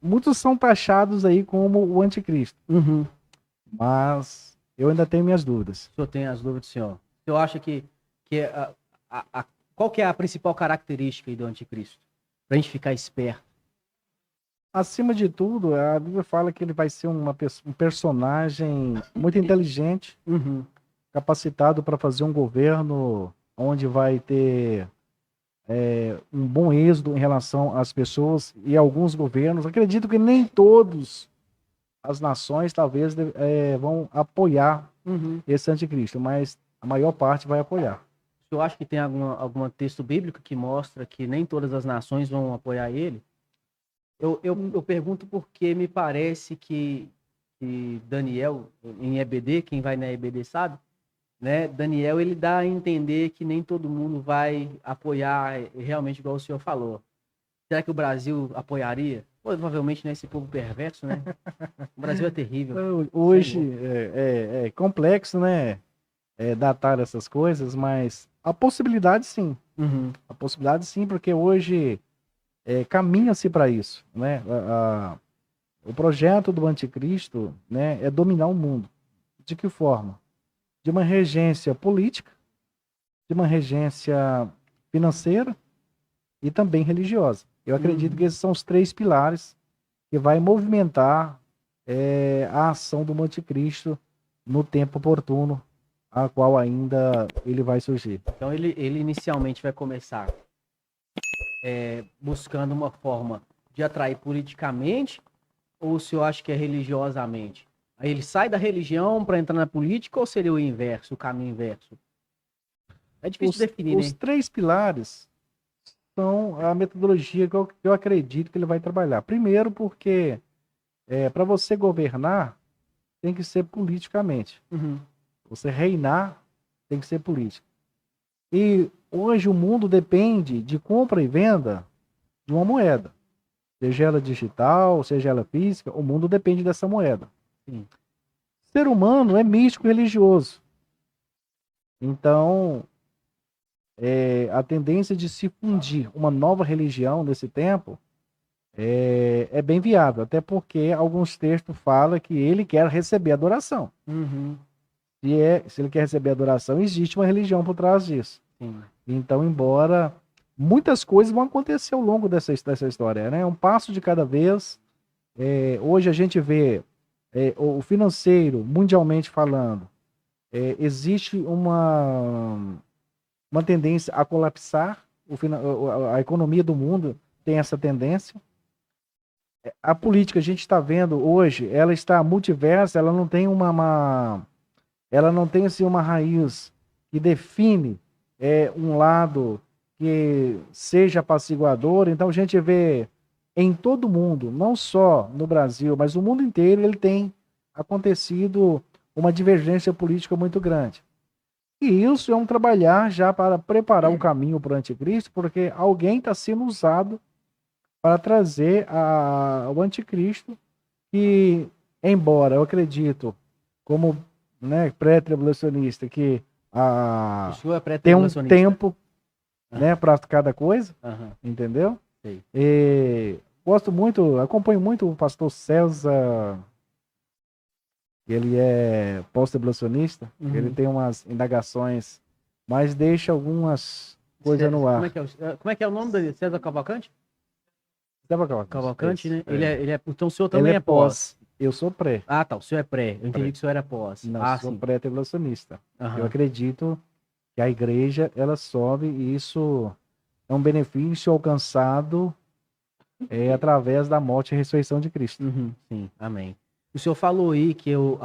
muitos são taxados aí como o anticristo, Uhum. mas eu ainda tenho minhas dúvidas. O senhor tem as dúvidas, senhor? O senhor acha que qual que é a principal característica aí do anticristo? Pra gente ficar esperto. Acima de tudo, a Bíblia fala que ele vai ser um personagem muito inteligente, Uhum. capacitado para fazer um governo onde vai ter um bom êxito em relação às pessoas e alguns governos. Acredito que nem todas as nações talvez vão apoiar Uhum. esse anticristo, mas a maior parte vai apoiar. O senhor acha que tem algum texto bíblico que mostra que nem todas as nações vão apoiar ele? Eu pergunto porque me parece que Daniel, em EBD, quem vai na EBD sabe, né? Daniel, ele dá a entender que nem todo mundo vai apoiar realmente igual o senhor falou. Será que o Brasil apoiaria? Provavelmente, né, esse povo perverso, né? O Brasil é terrível. Hoje Senhor. é complexo, né? Datar essas coisas, mas a possibilidade sim. Uhum. A possibilidade sim, porque hoje caminha-se para isso, né? O projeto do anticristo, né, é dominar o mundo. De que forma? De uma regência política, de uma regência financeira e também religiosa. Eu acredito que Uhum. esses são os três pilares que vai movimentar a ação do anticristo no tempo oportuno, a qual ainda ele vai surgir. Então ele inicialmente vai começar buscando uma forma de atrair politicamente, ou o senhor acha que é religiosamente? Aí ele sai da religião para entrar na política, ou seria o inverso, o caminho inverso? É difícil de definir, Os né? três pilares são a metodologia que eu acredito que ele vai trabalhar. Primeiro, porque para você governar, tem que ser politicamente. Uhum. Você reinar, tem que ser político. E hoje o mundo depende de compra e venda de uma moeda. Seja ela digital, seja ela física, o mundo depende dessa moeda. Sim. O ser humano é místico e religioso. Então, a tendência de se fundir uma nova religião nesse tempo é bem viável, até porque alguns textos falam que ele quer receber adoração. Uhum. Se ele quer receber adoração, existe uma religião por trás disso. Sim. Então, embora muitas coisas vão acontecer ao longo dessa história, né? Um passo de cada vez. Hoje a gente vê o financeiro, mundialmente falando, existe uma tendência a colapsar. A economia do mundo tem essa tendência. A política, a gente está vendo hoje, ela está multiversa, ela não tem ela não tem assim, uma raiz que define um lado que seja apaciguador. Então a gente vê em todo o mundo, não só no Brasil, mas no mundo inteiro, ele tem acontecido uma divergência política muito grande. E isso é um trabalhar já para preparar o caminho para o anticristo, porque alguém está sendo usado para trazer o anticristo, que, embora eu acredito, como, né, pré-tribulacionista, que O senhor é tem um pré-tribulacionista? tempo, Ah, né, para cada coisa, aham, entendeu? sei. E gosto muito, acompanho muito o pastor César, ele é pós-tribulacionista, ele Uhum. tem umas indagações, mas deixa algumas coisas no Como é ar. que é, como é que é o nome dele? César Cavalcante? É Cavalcante, isso, né? Então o senhor Ele também é é pós. pós, eu sou pré. Ah, tá. O senhor é pré. Eu entendi Pré. que o senhor era pós. Não, Ah, sou sim. pré-tribulacionista. Eu Aham. acredito que a igreja ela sobe e isso é um benefício alcançado através da morte e ressurreição de Cristo. Uhum, sim, amém. O senhor falou aí que o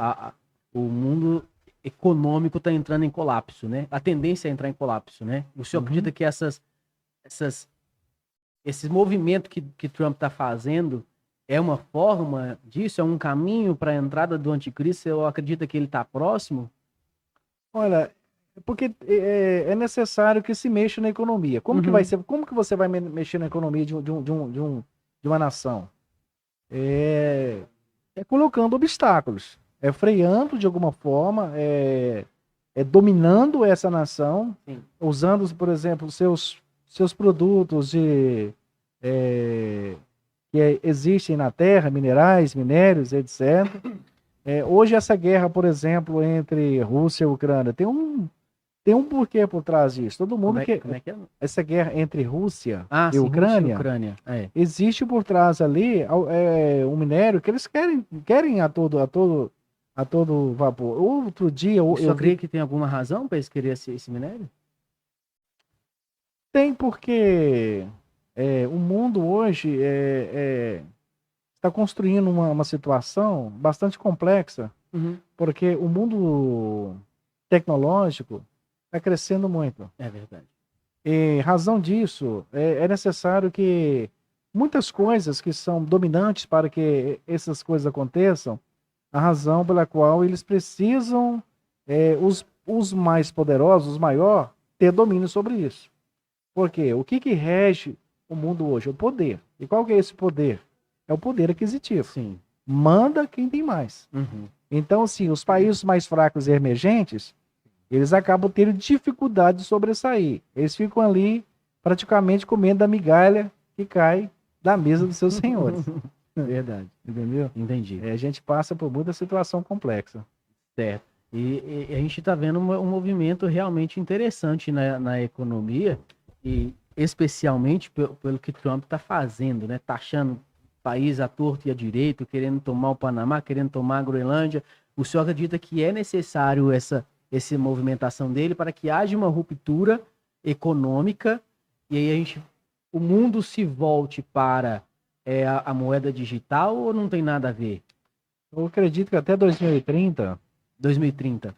mundo econômico está entrando em colapso, né? A tendência é entrar em colapso, né? O senhor Uhum. acredita que essas, esses movimentos que Trump está fazendo é uma forma disso? É um caminho para a entrada do anticristo? Eu acredito que ele está próximo? Olha, porque é necessário que se mexa na economia. Como que vai Uhum, ser? Como que você vai mexer na economia de uma nação? É, é colocando obstáculos, é freando de alguma forma, dominando essa nação, sim. usando, por exemplo, seus produtos é, existem na Terra, minerais, minérios, etc. Hoje essa guerra, por exemplo, entre Rússia e Ucrânia, tem um porquê por trás disso. Todo mundo Como é que é? essa guerra entre Rússia Ah, e sim, Rússia e Ucrânia, Ucrânia. É. existe por trás ali um minério que eles querem a todo vapor. Outro dia E só creio que tem alguma razão para eles quererem esse minério? tem porque o mundo hoje está construindo uma situação bastante complexa, Uhum. porque o mundo tecnológico está crescendo muito. É verdade. Em razão disso, é necessário que muitas coisas que são dominantes para que essas coisas aconteçam, a razão pela qual eles precisam, os mais poderosos, os maiores, ter domínio sobre isso. Por quê? O que rege o mundo hoje? O poder. E qual que é esse poder? É o poder aquisitivo. Sim. Manda quem tem mais. Uhum. Então, assim, os países mais fracos e emergentes, eles acabam tendo dificuldade de sobressair. Eles ficam ali praticamente comendo a migalha que cai da mesa dos seus senhores. Verdade. Entendeu? Entendi. A gente passa por muita situação complexa. Certo. E a gente está vendo um movimento realmente interessante na economia, e especialmente pelo que Trump está fazendo, né? Taxando país à torto e à direito, querendo tomar o Panamá, querendo tomar a Groenlândia. O senhor acredita que é necessário essa movimentação dele para que haja uma ruptura econômica e aí o mundo se volte para a moeda digital, ou não tem nada a ver? Eu acredito que até 2030, 2030.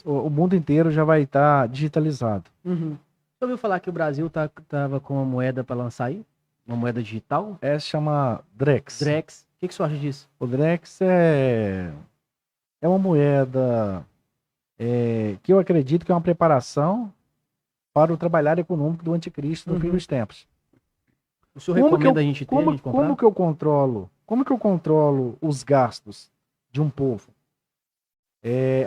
o mundo inteiro já vai estar digitalizado. Uhum. Você ouviu falar que o Brasil tava com uma moeda para lançar aí? Uma moeda digital? Essa chama Drex. Drex. O que você acha disso? O Drex é uma moeda que eu acredito que é uma preparação para o trabalhar econômico do anticristo no fim dos tempos. O senhor recomenda a gente ter, a gente comprar? Como que eu controlo os gastos de um povo?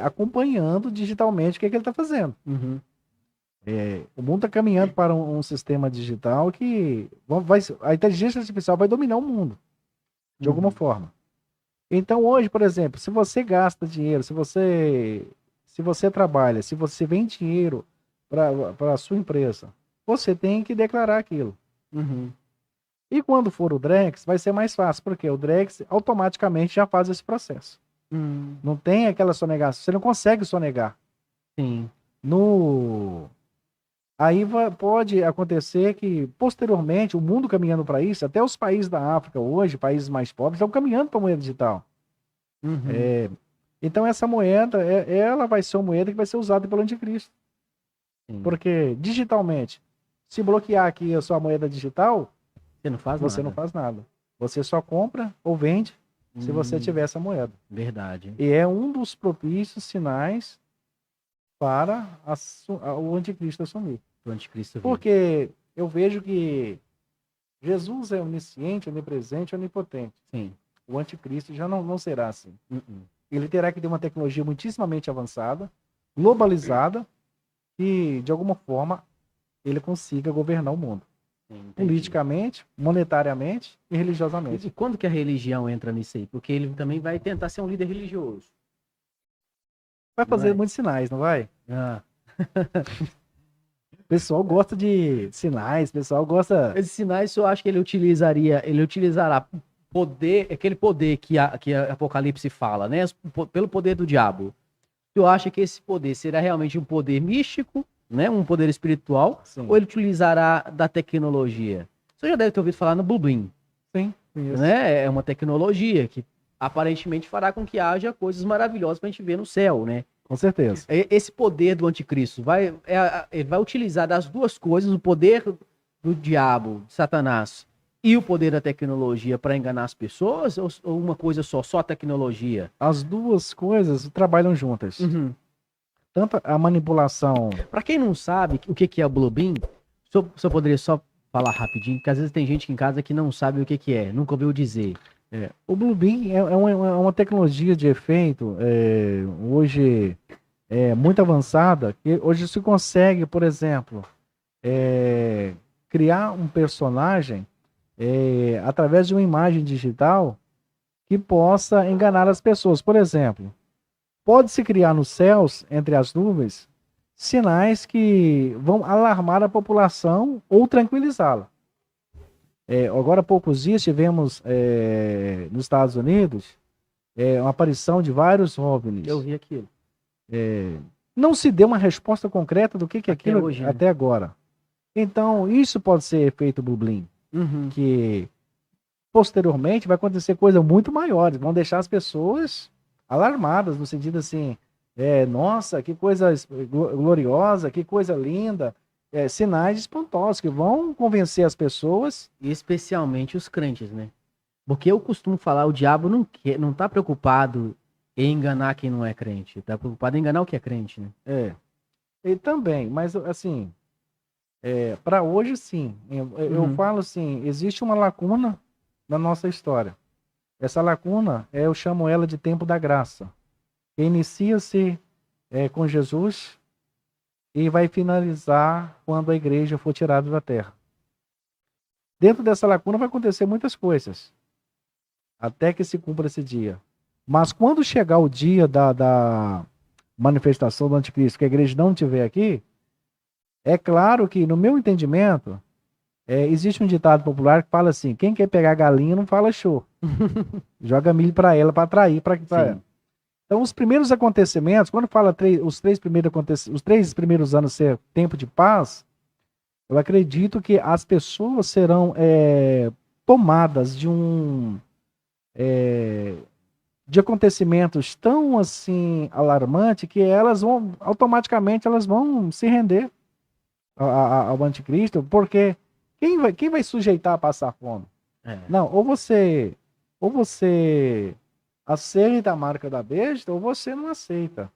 Acompanhando digitalmente o que ele está fazendo. Uhum. O mundo está caminhando para um sistema digital que a inteligência artificial vai dominar o mundo, de alguma forma. Então, hoje, por exemplo, se você gasta dinheiro, se você trabalha, se você vende dinheiro para a sua empresa, você tem que declarar aquilo. Uhum. E quando for o Drex, vai ser mais fácil, porque o Drex automaticamente já faz esse processo. Não tem aquela sonegação, você não consegue sonegar. Sim. Aí pode acontecer que, posteriormente, o mundo caminhando para isso, até os países da África hoje, países mais pobres, estão caminhando para a moeda digital. Uhum. Então, essa moeda, ela vai ser uma moeda que vai ser usada pelo anticristo. Sim. Porque, digitalmente, se bloquear aqui a sua moeda digital, você não faz nada. Você só compra ou vende se você tiver essa moeda. Verdade. E é um dos propícios sinais para o anticristo assumir. O anticristo. Porque eu vejo que Jesus é onisciente, onipresente, onipotente. Sim. O anticristo já não será assim. Ele terá que ter uma tecnologia muitíssimamente avançada, globalizada, que de alguma forma ele consiga governar o mundo. Entendi. Politicamente, monetariamente e religiosamente. E quando que a religião entra nisso aí? Porque ele também vai tentar ser um líder religioso. Vai fazer muitos sinais, não vai? Ah. O pessoal gosta de sinais, o pessoal gosta... Esses sinais, eu acho que ele utilizará poder, aquele poder que Apocalipse fala, né? Pelo poder do diabo. Eu acho que esse poder será realmente um poder místico, né? Um poder espiritual, Sim. Ou ele utilizará da tecnologia? Você já deve ter ouvido falar no Bluebeam. Sim, isso. Né? É uma tecnologia que aparentemente fará com que haja coisas maravilhosas para a gente ver no céu, né? Com certeza. Esse poder do anticristo ele vai utilizar das duas coisas, o poder do diabo, de Satanás, e o poder da tecnologia para enganar as pessoas, ou uma coisa só a tecnologia? As duas coisas trabalham juntas. Uhum. Tanto a manipulação... Para quem não sabe o que é o Bluebeam, o senhor poderia só falar rapidinho, porque às vezes tem gente aqui em casa que não sabe o que é, nunca ouviu dizer. O Bluebeam é uma tecnologia de efeito hoje muito avançada, que hoje se consegue, por exemplo, criar um personagem através de uma imagem digital que possa enganar as pessoas. Por exemplo, pode-se criar nos céus, entre as nuvens, sinais que vão alarmar a população ou tranquilizá-la. Agora há poucos dias tivemos nos Estados Unidos uma aparição de vários OVNIs. Eu vi aquilo. Não se deu uma resposta concreta do que é Até aquilo hoje, né? até agora. Então, isso pode ser efeito Bublin, Uhum. que posteriormente vai acontecer coisas muito maiores, vão deixar as pessoas alarmadas, no sentido assim, nossa, que coisa gloriosa, que coisa linda, sinais espantosos que vão convencer as pessoas. Especialmente os crentes, né? Porque eu costumo falar, o diabo não tá preocupado em enganar quem não é crente. Tá preocupado em enganar o que é crente, né? E também, mas assim, para hoje sim, eu falo assim, existe uma lacuna na nossa história. Essa lacuna, eu chamo ela de tempo da graça, que inicia-se com Jesus e vai finalizar quando a igreja for tirada da terra. Dentro dessa lacuna vai acontecer muitas coisas, até que se cumpra esse dia. Mas quando chegar o dia da manifestação do anticristo, que a igreja não estiver aqui, é claro que, no meu entendimento, existe um ditado popular que fala assim: quem quer pegar galinha não fala show. Joga milho para ela, para atrair. Então, os primeiros acontecimentos, quando fala os três primeiros anos ser tempo de paz, eu acredito que as pessoas serão tomadas de acontecimentos tão assim alarmantes que elas vão automaticamente se render ao anticristo, porque quem vai sujeitar a passar fome? Não, ou você aceita a marca da besta ou você não aceita.